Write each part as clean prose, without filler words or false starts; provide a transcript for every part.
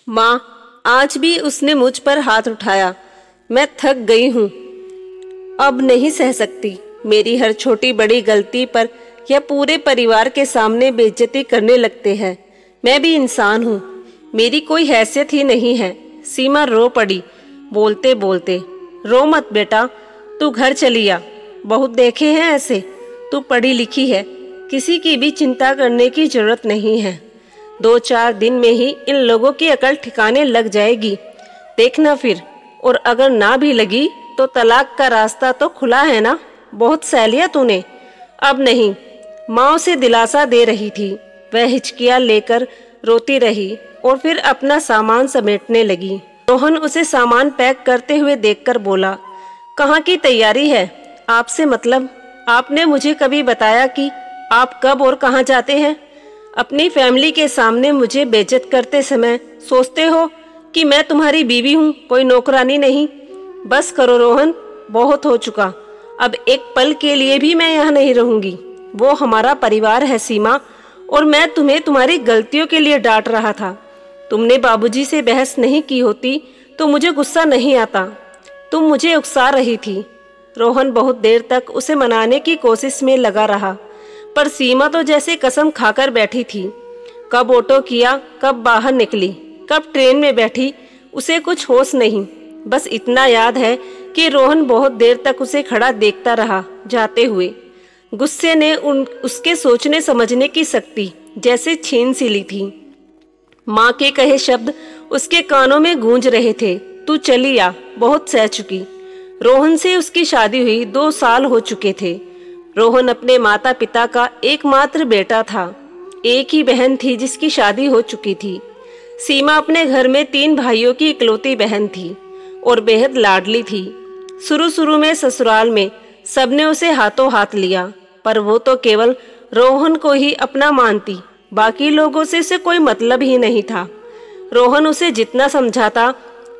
माँ, आज भी उसने मुझ पर हाथ उठाया। मैं थक गई हूँ, अब नहीं सह सकती। मेरी हर छोटी बड़ी गलती पर यह पूरे परिवार के सामने बेइज्जती करने लगते हैं। मैं भी इंसान हूँ, मेरी कोई हैसियत ही नहीं है। सीमा रो पड़ी बोलते बोलते। रो मत बेटा, तू घर चली आ। बहुत देखे हैं ऐसे। तू पढ़ी लिखी है, किसी की भी चिंता करने की जरूरत नहीं है। 2-4 दिन में ही इन लोगों की अकल ठिकाने लग जाएगी, देखना फिर। और अगर ना भी लगी तो तलाक का रास्ता तो खुला है ना। बहुत सह लिया तूने, अब नहीं। माँ उसे दिलासा दे रही थी। वह हिचकियाँ लेकर रोती रही और फिर अपना सामान समेटने लगी। रोहन उसे सामान पैक करते हुए देखकर बोला, कहाँ की तैयारी है? आपसे मतलब? आपने मुझे कभी बताया कि आप कब और कहाँ जाते हैं? अपनी फैमिली के सामने मुझे बेइज्जत करते समय सोचते हो कि मैं तुम्हारी बीवी हूँ, कोई नौकरानी नहीं। बस करो रोहन, बहुत हो चुका। अब एक पल के लिए भी मैं यहाँ नहीं रहूंगी। वो हमारा परिवार है सीमा, और मैं तुम्हें तुम्हारी गलतियों के लिए डांट रहा था। तुमने बाबूजी से बहस नहीं की होती तो मुझे गुस्सा नहीं आता। तुम मुझे उकसा रही थी। रोहन बहुत देर तक उसे मनाने की कोशिश में लगा रहा, पर सीमा तो जैसे कसम खाकर बैठी थी। कब ऑटो किया, कब बाहर निकली, कब ट्रेन में बैठी, उसे कुछ होश नहीं। बस इतना याद है कि रोहन बहुत देर तक उसे खड़ा देखता रहा जाते हुए। गुस्से ने उसके सोचने समझने की शक्ति जैसे छीन सी ली थी। माँ के कहे शब्द उसके कानों में गूंज रहे थे, तू चली आ, बहुत सह चुकी। रोहन से उसकी शादी हुई 2 साल हो चुके थे। रोहन अपने माता पिता का एकमात्र बेटा था। एक ही बहन थी जिसकी शादी हो चुकी थी। सीमा अपने घर में 3 भाइयों की इकलौती बहन थी और बेहद लाडली थी। शुरू में ससुराल में सबने उसे हाथों हाथ लिया, पर वो तो केवल रोहन को ही अपना मानती, बाकी लोगों से उसे कोई मतलब ही नहीं था। रोहन उसे जितना समझाता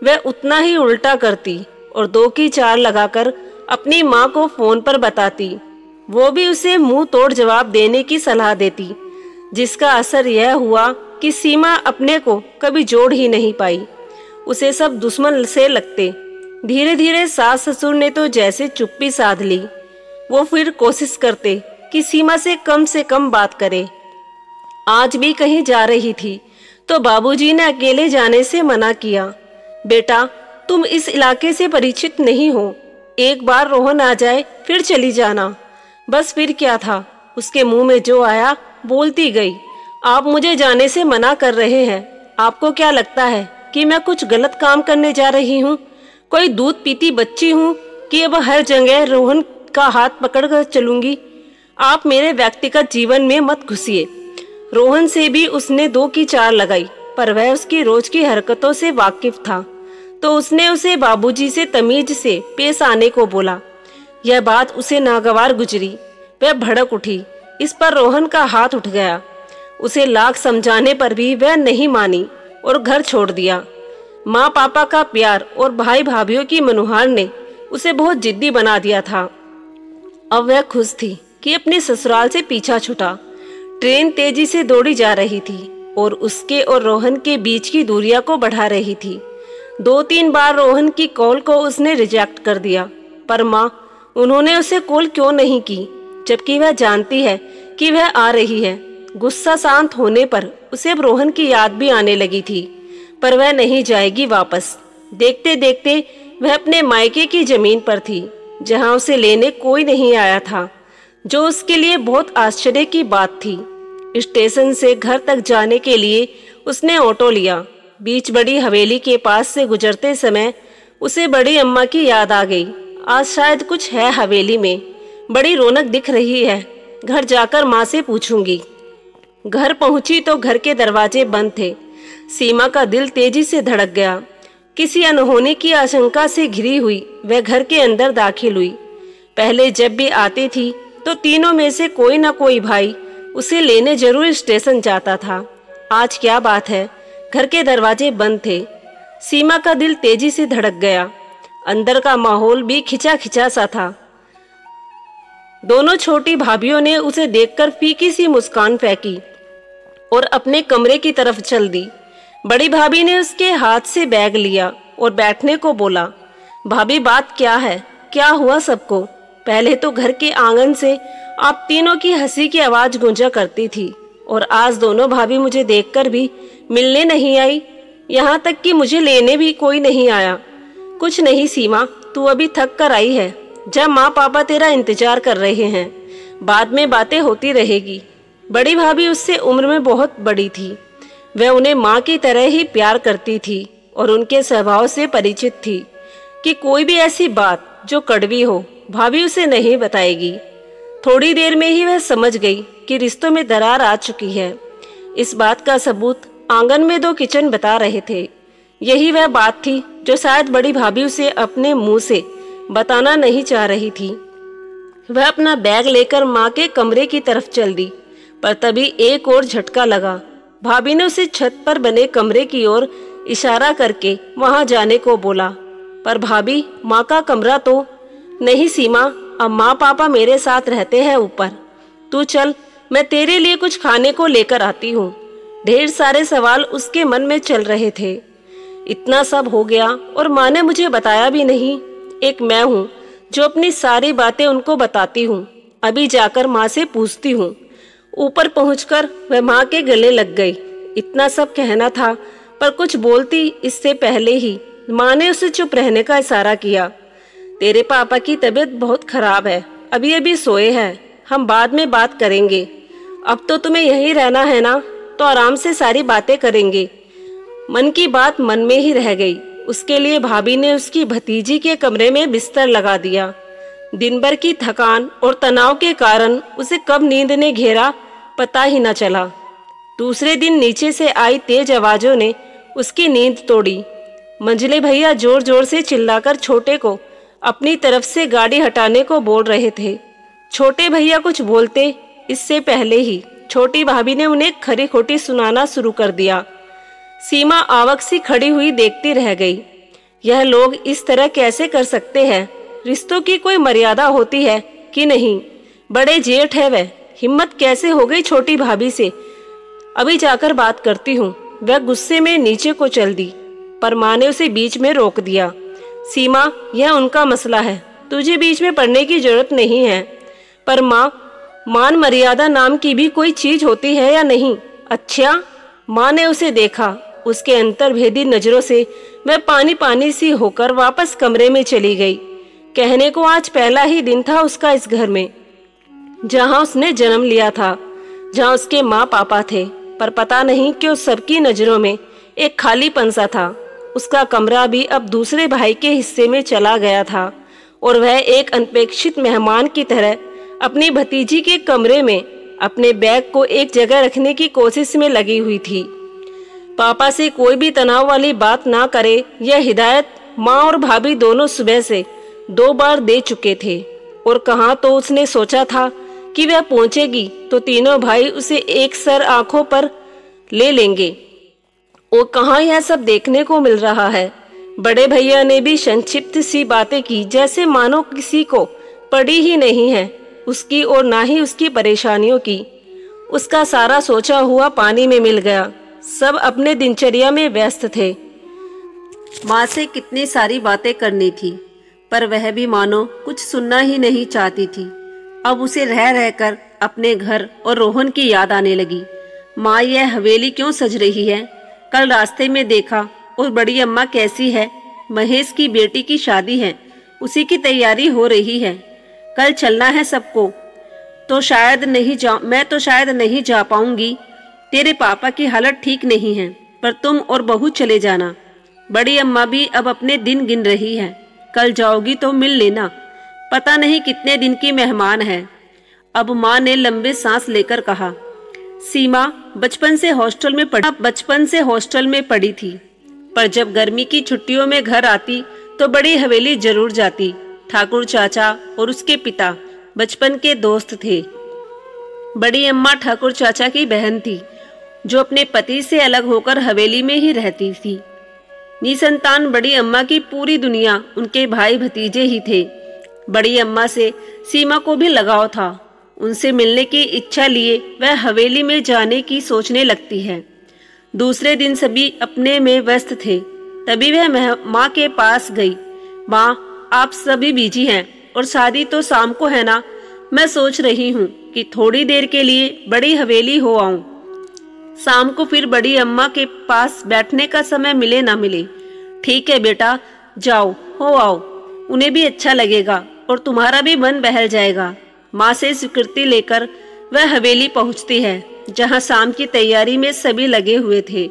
वह उतना ही उल्टा करती और 2 की 4 लगाकर अपनी माँ को फोन पर बताती। वो भी उसे मुंह तोड़ जवाब देने की सलाह देती, जिसका असर यह हुआ कि सीमा अपने को कभी जोड़ ही नहीं पाई। उसे सब दुश्मन से लगते। धीरे धीरे सास ससुर ने तो जैसे चुप्पी साध ली। वो फिर कोशिश करते कि सीमा से कम बात करे। आज भी कहीं जा रही थी तो बाबूजी ने अकेले जाने से मना किया। बेटा, तुम इस इलाके से परिचित नहीं हो, एक बार रोहन आ जाए फिर चली जाना। बस फिर क्या था, उसके मुंह में जो आया बोलती गई। आप मुझे जाने से मना कर रहे हैं। आपको क्या लगता है कि मैं कुछ गलत काम करने जा रही हूँ? कोई दूध पीती बच्ची हूँ कि अब हर जगह रोहन का हाथ पकड़कर चलूंगी? आप मेरे व्यक्तिगत जीवन में मत घुसिए। रोहन से भी उसने 2 की 4 लगाई, पर वह उसकी रोज की हरकतों से वाकिफ था, तो उसने उसे बाबूजी से तमीज से पेश आने को बोला। यह बात उसे नागवार गुजरी। वह भड़क उठी। इस पर रोहन का हाथ उठ गया। उसे लाख समझाने पर भी वह नहीं मानी और घर छोड़ दिया। माँ पापा का प्यार और भाई भाभीियों की मनुहार ने उसे बहुत जिद्दी बना दिया था। अब वह खुश थी कि अपने ससुराल से पीछा छूटा। ट्रेन तेजी से दौड़ी जा रही थी और उसके और रोहन के बीच की दूरियां को बढ़ा रही थी। 2-3 बार रोहन की कॉल को उसने रिजेक्ट कर दिया, पर माँ, उन्होंने उसे कॉल क्यों नहीं की, जबकि वह जानती है कि वह आ रही है। गुस्सा शांत होने पर उसे अब रोहन की याद भी आने लगी थी, पर वह नहीं जाएगी वापस। देखते देखते वह अपने मायके की जमीन पर थी, जहां उसे लेने कोई नहीं आया था, जो उसके लिए बहुत आश्चर्य की बात थी। स्टेशन से घर तक जाने के लिए उसने ऑटो लिया। बीच बड़ी हवेली के पास से गुजरते समय उसे बड़ी अम्मा की याद आ गई। आज शायद कुछ है हवेली में, बड़ी रौनक दिख रही है। घर जाकर माँ से पूछूंगी। घर पहुंची तो घर के दरवाजे बंद थे। सीमा का दिल तेजी से धड़क गया। किसी अनहोनी की आशंका से घिरी हुई वह घर के अंदर दाखिल हुई। पहले जब भी आती थी तो तीनों में से कोई ना कोई भाई उसे लेने जरूर स्टेशन जाता था। आज क्या बात है, घर के दरवाजे बंद थे। सीमा का दिल तेजी से धड़क गया। अंदर का माहौल भी खिंचा खिंचा सा था। दोनों छोटी भाभीियों ने उसे देखकर फीकी सी मुस्कान फेंकी और अपने कमरे की तरफ चल दी। बड़ी भाभी ने उसके हाथ से बैग लिया और बैठने को बोला। भाभी बात क्या है, क्या हुआ सबको? पहले तो घर के आंगन से आप तीनों की हंसी की आवाज गूंजा करती थी और आज दोनों भाभी मुझे देखकर भी मिलने नहीं आई, यहाँ तक कि मुझे लेने भी कोई नहीं आया। कुछ नहीं सीमा, तू अभी थक कर आई है। जब माँ पापा तेरा इंतजार कर रहे हैं, बाद में बातें होती रहेगी। बड़ी भाभी उससे उम्र में बहुत बड़ी थी। वह उन्हें माँ की तरह ही प्यार करती थी और उनके स्वभाव से परिचित थी कि कोई भी ऐसी बात जो कड़वी हो भाभी उसे नहीं बताएगी। थोड़ी देर में ही वह समझ गई कि रिश्तों में दरार आ चुकी है। इस बात का सबूत आंगन में 2 किचन बता रहे थे। यही वह बात थी जो शायद बड़ी भाभी उसे अपने मुंह से बताना नहीं चाह रही थी। वह अपना बैग लेकर माँ के कमरे की तरफ चल दी, पर तभी एक और झटका लगा। भाभी ने उसे छत पर बने कमरे की ओर इशारा करके वहां जाने को बोला। पर भाभी, माँ का कमरा तो नहीं सीमा, अब माँ पापा मेरे साथ रहते हैं ऊपर। तू चल, मैं तेरे लिए कुछ खाने को लेकर आती हूँ। ढेर सारे सवाल उसके मन में चल रहे थे। इतना सब हो गया और माँ ने मुझे बताया भी नहीं। एक मैं हूँ जो अपनी सारी बातें उनको बताती हूँ। अभी जाकर माँ से पूछती हूँ। ऊपर पहुंचकर वह माँ के गले लग गई। इतना सब कहना था, पर कुछ बोलती इससे पहले ही माँ ने उसे चुप रहने का इशारा किया। तेरे पापा की तबीयत बहुत खराब है, अभी अभी सोए हैं, हम बाद में बात करेंगे। अब तो तुम्हें यहीं रहना है ना, तो आराम से सारी बातें करेंगे। मन की बात मन में ही रह गई। उसके लिए भाभी ने उसकी भतीजी के कमरे में बिस्तर लगा दिया। दिन भर की थकान और तनाव के कारण उसे कब नींद ने घेरा पता ही न चला। दूसरे दिन नीचे से आई तेज आवाजों ने उसकी नींद तोड़ी। मंझले भैया जोर जोर से चिल्लाकर छोटे को अपनी तरफ से गाड़ी हटाने को बोल रहे थे। छोटे भैया कुछ बोलते इससे पहले ही छोटी भाभी ने उन्हें खरी खोटी सुनाना शुरू कर दिया। सीमा आवक सी खड़ी हुई देखती रह गई। यह लोग इस तरह कैसे कर सकते हैं? रिश्तों की कोई मर्यादा होती है कि नहीं? बड़े जेठ है वह, हिम्मत कैसे हो गई छोटी भाभी से? अभी जाकर बात करती हूँ। वह गुस्से में नीचे को चल दी, पर माँ ने उसे बीच में रोक दिया। सीमा, यह उनका मसला है, तुझे बीच में पड़ने की जरूरत नहीं है। पर माँ, मान मर्यादा नाम की भी कोई चीज होती है या नहीं? अच्छा। माँ ने उसे देखा। उसके अंतर्भेदी नजरों से वह पानी पानी सी होकर वापस कमरे में चली गई। कहने को आज पहला ही दिन था उसका इस घर में, जहां उसने जन्म लिया था, जहां उसके माँ पापा थे। पर पता नहीं क्यों सबकी नजरों में एक खालीपन सा था। उसका कमरा भी अब दूसरे भाई के हिस्से में चला गया था और वह एक अनपेक्षित मेहमान की तरह अपनी भतीजी के कमरे में अपने बैग को एक जगह रखने की कोशिश में लगी हुई थी। पापा से कोई भी तनाव वाली बात ना करे, यह हिदायत माँ और भाभी दोनों सुबह से 2 बार दे चुके थे। और कहाँ तो उसने सोचा था कि वह पहुंचेगी तो तीनों भाई उसे एक सर आंखों पर ले लेंगे, और कहाँ यह सब देखने को मिल रहा है। बड़े भैया ने भी संक्षिप्त सी बातें की, जैसे मानो किसी को पड़ी ही नहीं है उसकी और ना ही उसकी परेशानियों की। उसका सारा सोचा हुआ पानी में मिल गया। सब अपने दिनचर्या में व्यस्त थे। माँ से कितनी सारी बातें करनी थी, पर वह भी मानो कुछ सुनना ही नहीं चाहती थी। अब उसे रह रहकर अपने घर और रोहन की याद आने लगी। माँ, यह हवेली क्यों सज रही है? कल रास्ते में देखा। और बड़ी अम्मा कैसी है? महेश की बेटी की शादी है, उसी की तैयारी हो रही है। कल चलना है सबको, तो शायद नहीं जा पाऊंगी। तेरे पापा की हालत ठीक नहीं है, पर तुम और बहू चले जाना। बड़ी अम्मा भी अब अपने दिन गिन रही है। कल जाओगी तो मिल लेना, पता नहीं कितने दिन की मेहमान है। अब माँ ने लंबे सांस लेकर कहा। सीमा बचपन से हॉस्टल में पड़ी थी, पर जब गर्मी की छुट्टियों में घर आती तो बड़ी हवेली जरूर जाती। ठाकुर चाचा और उसके पिता बचपन के दोस्त थे। बड़ी अम्मा ठाकुर चाचा की बहन थी, जो अपने पति से अलग होकर हवेली में ही रहती थी। निसंतान बड़ी अम्मा की पूरी दुनिया उनके भाई भतीजे ही थे। बड़ी अम्मा से सीमा को भी लगाव था। उनसे मिलने की इच्छा लिए वह हवेली में जाने की सोचने लगती है। दूसरे दिन सभी अपने में व्यस्त थे। तभी वह माँ के पास गई। माँ, आप सभी बिजी हैं और शादी तो शाम को है ना। मैं सोच रही हूँ कि थोड़ी देर के लिए बड़ी हवेली हो आऊं। शाम को फिर बड़ी अम्मा के पास बैठने का समय मिले ना मिले। ठीक है बेटा, जाओ हो आओ, उन्हें भी अच्छा लगेगा और तुम्हारा भी मन बहल जाएगा। माँ से स्वीकृति लेकर वह हवेली पहुँचती है, जहाँ शाम की तैयारी में सभी लगे हुए थे।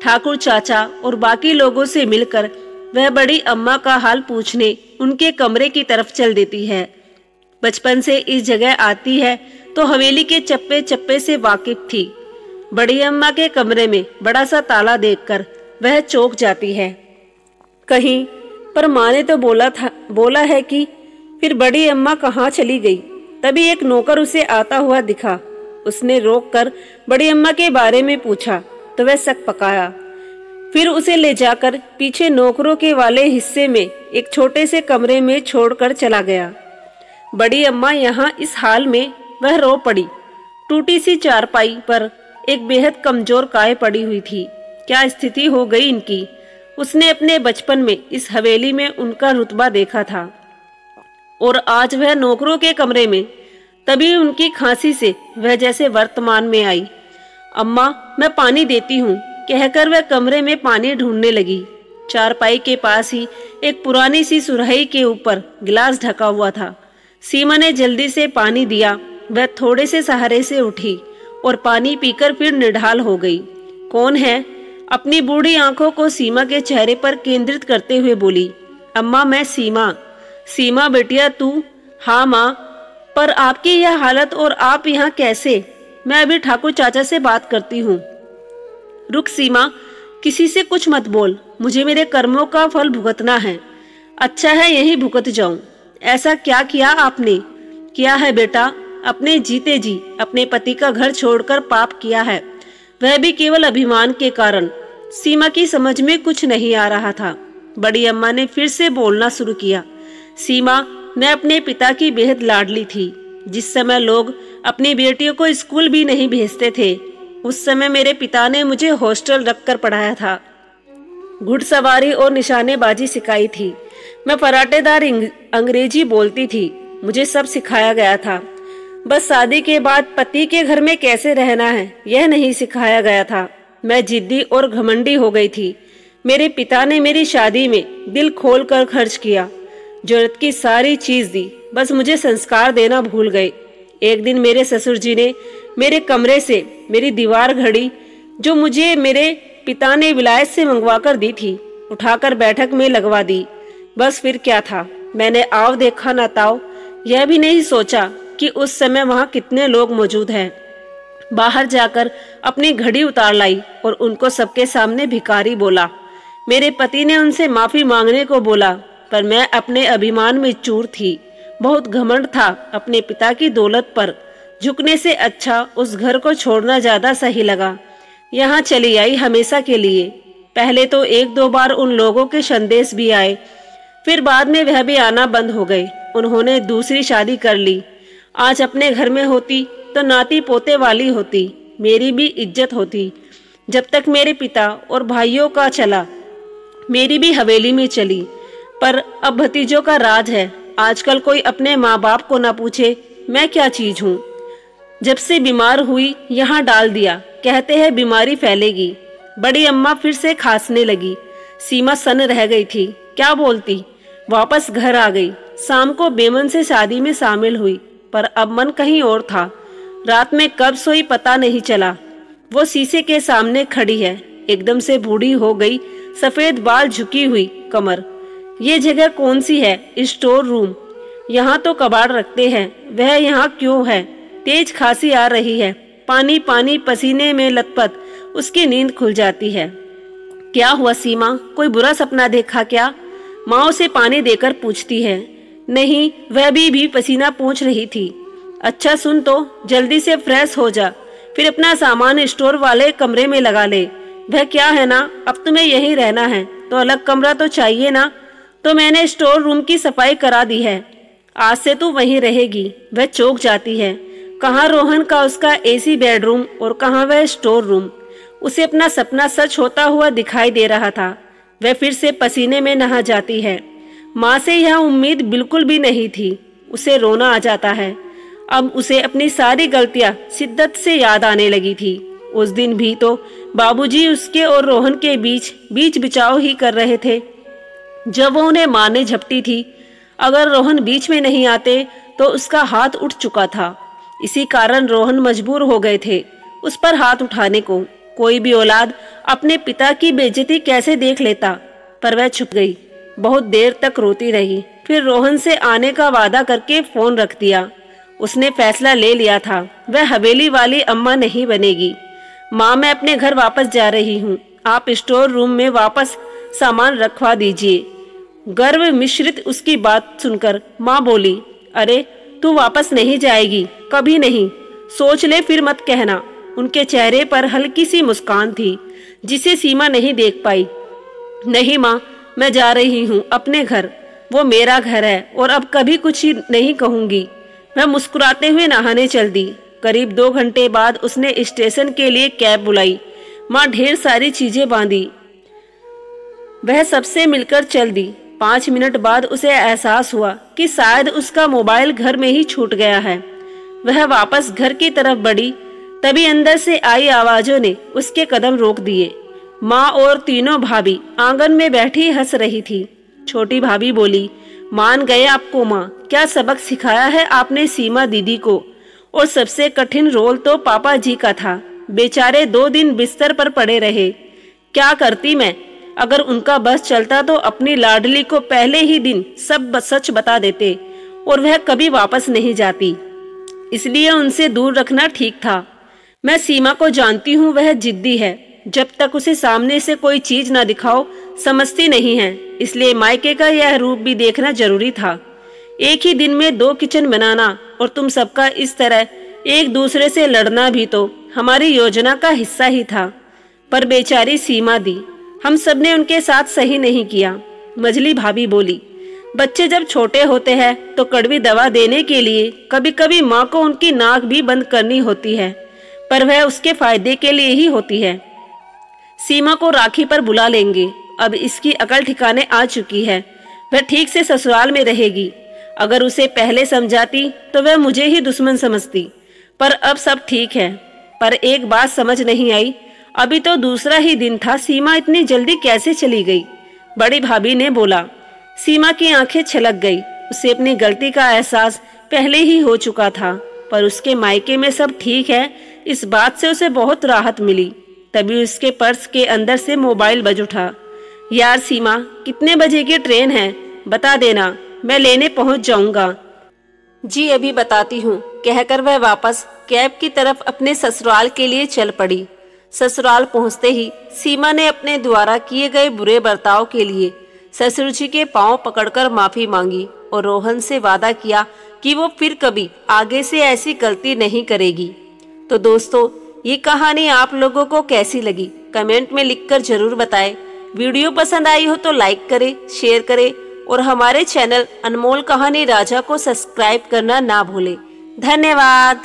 ठाकुर चाचा और बाकी लोगों से मिलकर वह बड़ी अम्मा का हाल पूछने उनके कमरे की तरफ चल देती है। बचपन से इस जगह आती है तो हवेली के चप्पे चप्पे से वाकिफ थी। बड़ी अम्मा के कमरे में बड़ा सा ताला देखकर वह चौंक जाती है। कहीं पर माँ ने तो बोला है कि फिर बड़ी अम्मा कहाँ चली गई। तभी एक नौकर उसे आता हुआ दिखा। उसने रोककर बड़ी अम्मा के बारे में पूछा तो वह शक पकाया। फिर उसे ले जाकर पीछे नौकरों के वाले हिस्से में एक छोटे से कमरे में छोड़कर चला गया। बड़ी अम्मा यहाँ इस हाल में वह रो पड़ी। टूटी सी चारपाई पर एक बेहद कमजोर काय पड़ी हुई थी। क्या स्थिति हो गई इनकी। उसने अपने बचपन में इस हवेली में उनका रुतबा देखा था और आज वह नौकरों के कमरे में। तभी उनकी खांसी से वह जैसे वर्तमान में आई। अम्मा, मैं पानी देती हूँ, कहकर वह कमरे में पानी ढूंढने लगी। चारपाई के पास ही एक पुरानी सी सुराही के ऊपर गिलास ढका हुआ था। सीमा ने जल्दी से पानी दिया। वह थोड़े से सहारे से उठी और पानी पीकर फिर निढाल हो गई। कौन है? अपनी बूढ़ी आंखों को सीमा के चेहरे पर केंद्रित करते हुए बोली। अम्मा, मैं सीमा। सीमा बेटिया तू? हाँ माँ, पर आपकी यह हालत और आप यहाँ कैसे? मैं अभी ठाकुर चाचा से बात करती हूँ। रुक सीमा, किसी से कुछ मत बोल, मुझे मेरे कर्मों का फल भुगतना है। अच्छा है यही भुगत जाऊं। ऐसा क्या किया आपने? किया है बेटा, अपने जीते जी अपने पति का घर छोड़कर पाप किया है, वह भी केवल अभिमान के कारण। सीमा की समझ में कुछ नहीं आ रहा था। बड़ी अम्मा ने फिर से बोलना शुरू किया। सीमा, मैं अपने पिता की बेहद लाडली थी। जिस समय लोग अपनी बेटियों को स्कूल भी नहीं भेजते थे, उस समय मेरे पिता ने मुझे हॉस्टल रखकर पढ़ाया था। घुड़सवारी और निशानेबाजी सिखाई थी। मैं फराटेदार अंग्रेजी बोलती थी। मुझे सब सिखाया गया था। बस शादी के बाद पति के घर में कैसे रहना है यह नहीं सिखाया गया था। मैं जिद्दी और घमंडी हो गई थी। मेरे पिता ने मेरी शादी में दिल खोल कर खर्च किया, जरूरत की सारी चीज दी, बस मुझे संस्कार देना भूल गए। एक दिन मेरे ससुर जी ने मेरे कमरे से मेरी दीवार घड़ी, जो मुझे मेरे पिता ने विलायत से मंगवा कर दी थी, उठाकर बैठक में लगवा दी। बस फिर क्या था, मैंने आव देखा न ताव, यह भी नहीं सोचा कि उस समय वहाँ कितने लोग मौजूद हैं। बाहर जाकर अपनी घड़ी उतार लाई और उनको सबके सामने भिखारी बोला। मेरे पति ने उनसे माफी मांगने को बोला, पर मैं अपने अभिमान में चूर थी। बहुत घमंड था अपने पिता की दौलत पर। झुकने से अच्छा उस घर को छोड़ना ज्यादा सही लगा। यहाँ चली आई हमेशा के लिए। पहले तो एक दो बार उन लोगों के संदेश भी आए, फिर बाद में वह भी आना बंद हो गए। उन्होंने दूसरी शादी कर ली। आज अपने घर में होती तो नाती पोते वाली होती, मेरी भी इज्जत होती। जब तक मेरे पिता और भाइयों का चला, मेरी भी हवेली में चली। पर अब भतीजों का राज है। आजकल कोई अपने माँ बाप को ना पूछे मैं क्या चीज हूँ। जब से बीमार हुई यहाँ डाल दिया, कहते हैं बीमारी फैलेगी। बड़ी अम्मा फिर से खांसने लगी। सीमा सन्न रह गई थी, क्या बोलती। वापस घर आ गई। शाम को बेमन से शादी में शामिल हुई, पर अब मन कहीं और था। रात में कब सोई पता नहीं चला। वो शीशे के सामने खड़ी है, एकदम से बूढ़ी हो गई, सफेद बाल, झुकी हुई कमर। ये जगह कौन सी है? Store room. यहाँ तो कबाड़ रखते हैं, वह यहाँ क्यों है? तेज खांसी आ रही है, पानी पानी, पसीने में लथपथ उसकी नींद खुल जाती है। क्या हुआ सीमा, कोई बुरा सपना देखा क्या? माँ उसे पानी देकर पूछती है। नहीं, वह भी पसीना पोंछ रही थी। अच्छा सुन तो, जल्दी से फ्रेश हो जा, फिर अपना सामान स्टोर वाले कमरे में लगा ले। वह क्या है ना, अब तुम्हें यहीं रहना है तो अलग कमरा तो चाहिए ना। तो मैंने स्टोर रूम की सफाई करा दी है, आज से तू वहीं रहेगी। वह चौंक जाती है। कहाँ रोहन का उसका एसी बेडरूम और कहाँ वह स्टोर रूम। उसे अपना सपना सच होता हुआ दिखाई दे रहा था। वह फिर से पसीने में नहा जाती है। माँ से यह उम्मीद बिल्कुल भी नहीं थी। उसे रोना आ जाता है। अब उसे अपनी सारी गलतियां शिद्दत से याद आने लगी थी। उस दिन भी तो बाबूजी उसके और रोहन के बीच बिचाव ही कर रहे थे। जब वो उन्हें मारने झपटी थी, अगर रोहन बीच में नहीं आते तो उसका हाथ उठ चुका था। इसी कारण रोहन मजबूर हो गए थे उस पर हाथ उठाने को। कोई भी औलाद अपने पिता की बेइज्जती कैसे देख लेता, पर वह छुप गई। बहुत देर तक रोती रही। फिर रोहन से आने का वादा करके फोन रख दिया। उसने फैसला ले लिया था, वह हवेली वाली अम्मा नहीं बनेगी। माँ, मैं अपने घर वापस जा रही हूँ। आप स्टोर रूम में वापस सामान रखवा दीजिए। गर्व मिश्रित उसकी बात सुनकर माँ बोली, अरे तू वापस नहीं जाएगी, कभी नहीं। सोच ले फिर मत कहना। उनके चेहरे पर हल्की सी मुस्कान थी जिसे सीमा नहीं देख पाई। नहीं माँ, मैं जा रही हूँ अपने घर। वो मेरा घर है और अब कभी कुछ ही नहीं कहूंगी। मैं मुस्कुराते हुए नहाने चल दी। करीब 2 घंटे बाद उसने स्टेशन के लिए कैब बुलाई। माँ ढेर सारी चीजें बांधी। वह सबसे मिलकर चल दी। 5 मिनट बाद उसे एहसास हुआ कि शायद उसका मोबाइल घर में ही छूट गया है। वह वापस घर की तरफ बढ़ी, तभी अंदर से आई आवाजों ने उसके कदम रोक दिए। माँ और तीनों भाभी आंगन में बैठी हंस रही थी। छोटी भाभी बोली, मान गए आपको माँ, क्या सबक सिखाया है आपने सीमा दीदी को। और सबसे कठिन रोल तो पापा जी का था। बेचारे 2 दिन बिस्तर पर पड़े रहे। क्या करती मैं, अगर उनका बस चलता तो अपनी लाडली को पहले ही दिन सब सच बता देते और वह कभी वापस नहीं जाती। इसलिए उनसे दूर रखना ठीक था। मैं सीमा को जानती हूँ, वह जिद्दी है। जब तक उसे सामने से कोई चीज ना दिखाओ समझती नहीं है। इसलिए मायके का यह रूप भी देखना जरूरी था। एक ही दिन में 2 किचन बनाना और तुम सबका इस तरह एक दूसरे से लड़ना भी तो हमारी योजना का हिस्सा ही था। पर बेचारी सीमा दी, हम सब ने उनके साथ सही नहीं किया। मजली भाभी बोली, बच्चे जब छोटे होते हैं तो कड़वी दवा देने के लिए कभी कभी माँ को उनकी नाक भी बंद करनी होती है, पर वह उसके फायदे के लिए ही होती है। सीमा को राखी पर बुला लेंगे। अब इसकी अकल ठिकाने आ चुकी है। वह ठीक से ससुराल में रहेगी। अगर उसे पहले समझाती तो वह मुझे ही दुश्मन समझती, पर अब सब ठीक है। पर एक बात समझ नहीं आई, अभी तो दूसरा ही दिन था, सीमा इतनी जल्दी कैसे चली गई। बड़ी भाभी ने बोला। सीमा की आंखें छलक गई। उसे अपनी गलती का एहसास पहले ही हो चुका था, पर उसके मायके में सब ठीक है, इस बात से उसे बहुत राहत मिली। तभी उसके पर्स के अंदर से मोबाइल बज उठा। यार सीमा, कितने बजे की ट्रेन है बता देना, मैं लेने पहुंच जाऊंगा। जी अभी बताती हूँ, कहकर वह वापस कैब की तरफ अपने ससुराल के लिए चल पड़ी। ससुराल पहुंचते ही सीमा ने अपने द्वारा किए गए बुरे बर्ताव के लिए ससुर जी के पांव पकड़कर माफी मांगी और रोहन से वादा किया कि वो फिर कभी आगे से ऐसी गलती नहीं करेगी। तो दोस्तों, ये कहानी आप लोगों को कैसी लगी कमेंट में लिखकर जरूर बताएं। वीडियो पसंद आई हो तो लाइक करें, शेयर करें और हमारे चैनल अनमोल कहानी राजा को सब्सक्राइब करना ना भूलें। धन्यवाद।